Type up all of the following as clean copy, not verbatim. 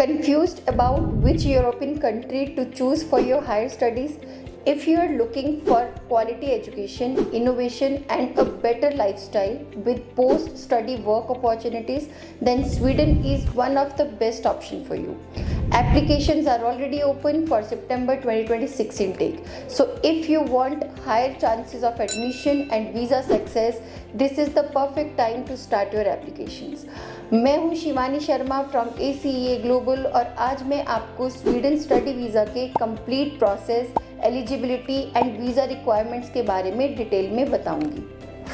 Confused about which European country to choose for your higher studies? If you are looking for quality education, innovation, and a better lifestyle with post study work opportunities, then Sweden is one of the best options for you. Applications are already open for September 2026 intake. So, if you want higher chances of admission and visa success, this is the perfect time to start your applications. मैं हूं Shivani Sharma from ACEA global और आज मैं आपको Sweden study visa के complete process, eligibility and visa requirements के बारे में डिटेल में बताऊंगी।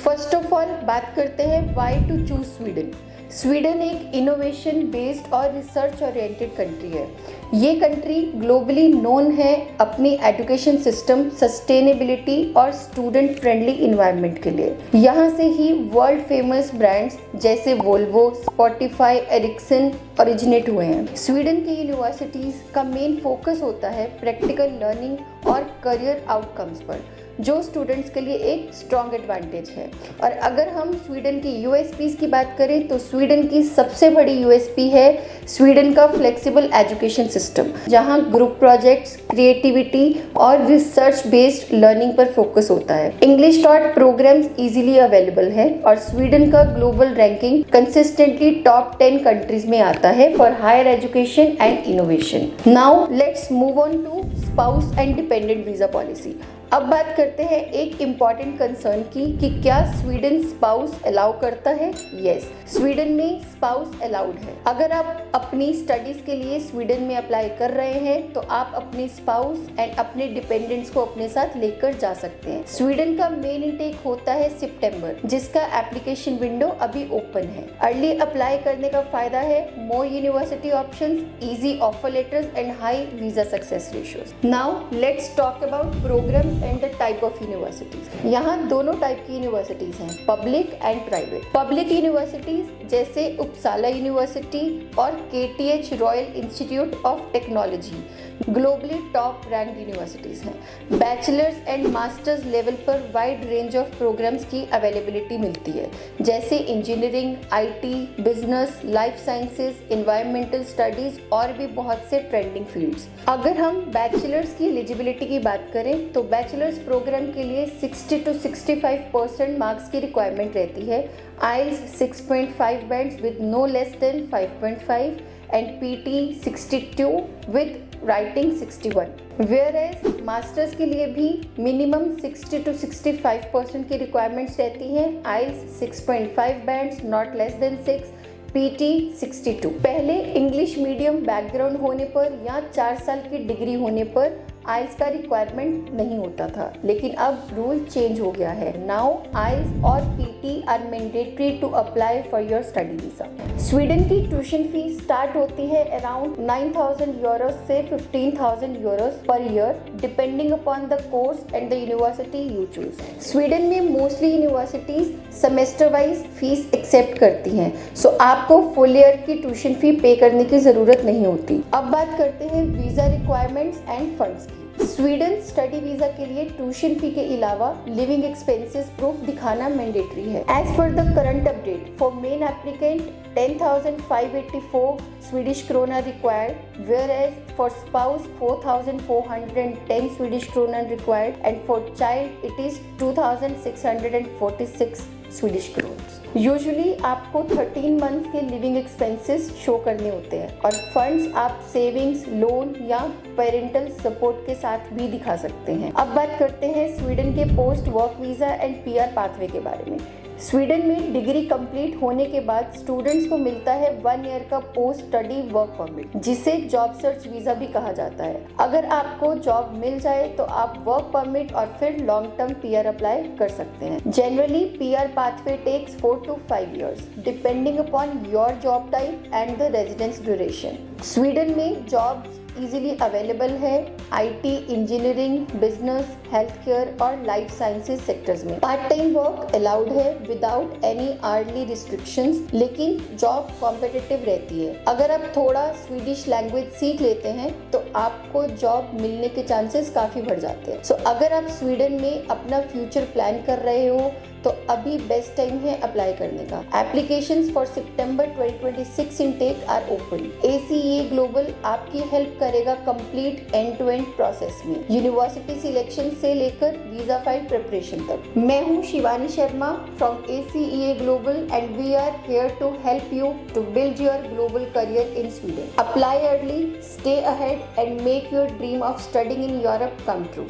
फर्स्ट ऑफ ऑल बात करते हैं why to choose Sweden. Sweden एक इनोवेशन बेस्ड और रिसर्च ओरिएंटेड कंट्री है। ये कंट्री ग्लोबली नोन है अपनी एजुकेशन सिस्टम, सस्टेनेबिलिटी और स्टूडेंट फ्रेंडली इन्वायरमेंट के लिए। यहाँ से ही वर्ल्ड फेमस ब्रांड्स जैसे वोल्वो, स्पॉटिफाई, एरिक्सन ओरिजिनेट हुए हैं। स्वीडन की यूनिवर्सिटीज़ का मेन फोकस होता है प्रैक्टिकल लर्निंग और करियर आउटकम्स पर, जो स्टूडेंट्स के लिए एक स्ट्रॉन्ग एडवांटेज है। और अगर हम स्वीडन की यूएसपीज़ की बात करें तो स्वीडन की सबसे बड़ी यूएसपी है स्वीडन का फ्लेक्सिबल एजुकेशन सिस्टम, जहां ग्रुप प्रोजेक्ट्स, क्रिएटिविटी और रिसर्च बेस्ड लर्निंग पर फोकस होता है। English taught programs easily available है और स्वीडन का global ranking consistently top 10 countries में आता है for higher education and innovation. Now let's move on to spouse and dependent visa policy. अब बात करते हैं एक इम्पॉर्टेंट कंसर्न की कि क्या स्वीडन स्पाउस अलाउ करता है? यस, स्वीडन में स्पाउस अलाउड है। अगर आप अपनी स्टडीज के लिए स्वीडन में अप्लाई कर रहे हैं तो आप अपने स्पाउस एंड अपने डिपेंडेंट्स को अपने साथ लेकर जा सकते हैं। स्वीडन का मेन इंटेक होता है सितंबर, जिसका एप्लीकेशन विंडो अभी ओपन है। अर्ली अप्लाई करने का फायदा है more university options, easy offer letters and high visa success ratios. Now let's talk about program and the type of universities. यहाँ दोनों टाइप की यूनिवर्सिटीज हैं, public and private. Public universities जैसे उपसाला यूनिवर्सिटी और KTH royal institute of technology globally top rank universities हैं। Bachelors and masters level पर wide range of programmes की availability मिलती है, जैसे engineering, IT, business, life sciences, environmental studies और भी बहुत से ट्रेंडिंग फील्ड्स। अगर हम बैचलर्स की एलिजिबिलिटी की बात करें तो बैचलर्स प्रोग्राम के लिए 60 to 65% मार्क्स की रिक्वायरमेंट रहती है। IELTS 6.5 bands with no less than 5.5 and PT 62 with writing 61। Whereas masters के लिए भी मिनिमम 60 to 65% की रिक्वायरमेंट्स रहती हैं। IELTS 6.5 bands, not less than 6, PT 62। पहले इंग्लिश मीडियम बैकग्राउंड होने पर या 4 साल की डिग्री होने पर IELTS का रिक्वायरमेंट नहीं होता था, लेकिन अब रूल चेंज हो गया है। नाउ IELTS और PT are mandatory to apply for your study visa. Sweden की ट्यूशन फीस स्टार्ट होती है अराउंड 9,000 यूरो से 15,000 euro per year, depending upon the course and the university you choose. Sweden में mostly universities semester wise fees accept करती हैं, so आपको full year की tuition fee pay करने की जरूरत नहीं होती। अब बात करते हैं वीजा रिक्वायरमेंट्स एंड फंड्स की। स्वीडन स्टडी वीजा के लिए ट्यूशन फी के अलावा लिविंग एक्सपेंसेस प्रूफ दिखाना मैंडेटरी है। As per the current update for main applicant 10,584 Swedish krona required, whereas for spouse 4,410 Swedish krona required, and for child it is 2,646 Swedish crores। Usually आपको 13 month के living expenses show करने होते हैं और funds आप savings, loan या parental support के साथ भी दिखा सकते हैं। अब बात करते हैं स्वीडन के post work visa and PR pathway के बारे में। स्वीडन में डिग्री कंप्लीट होने के बाद स्टूडेंट्स को मिलता है 1 ईयर का पोस्ट स्टडी वर्क परमिट, जिसे जॉब सर्च वीजा भी कहा जाता है। अगर आपको जॉब मिल जाए तो आप वर्क परमिट और फिर लॉन्ग टर्म PR अप्लाई कर सकते हैं। Generally PR pathway takes 4 to 5 years, depending upon your job type and the residence duration. Sweden में जॉब्स इजीली अवेलेबल है IT, engineering, business, health care और लाइफ साइंसेज सेक्टर्स में। Part time work allowed है without any early restrictions, लेकिन job competitive रहती है। अगर आप थोड़ा स्वीडिश लैंग्वेज सीख लेते हैं तो आपको जॉब मिलने के चांसेस काफ़ी बढ़ जाते हैं। सो अगर आप स्वीडन में अपना फ्यूचर प्लान कर रहे हो तो अभी बेस्ट टाइम है अप्लाई करने का। एप्लीकेशंस फॉर सितंबर 2026 intake are open. ACEA global आपकी हेल्प करेगा complete end to end process में, यूनिवर्सिटी सिलेक्शन से लेकर वीजा फाइल प्रिपरेशन तक। मैं हूँ Shivani Sharma from ACEA global and we are here to help you to build your global career in Sweden. Apply early, stay ahead and make your dream of studying in Europe come true.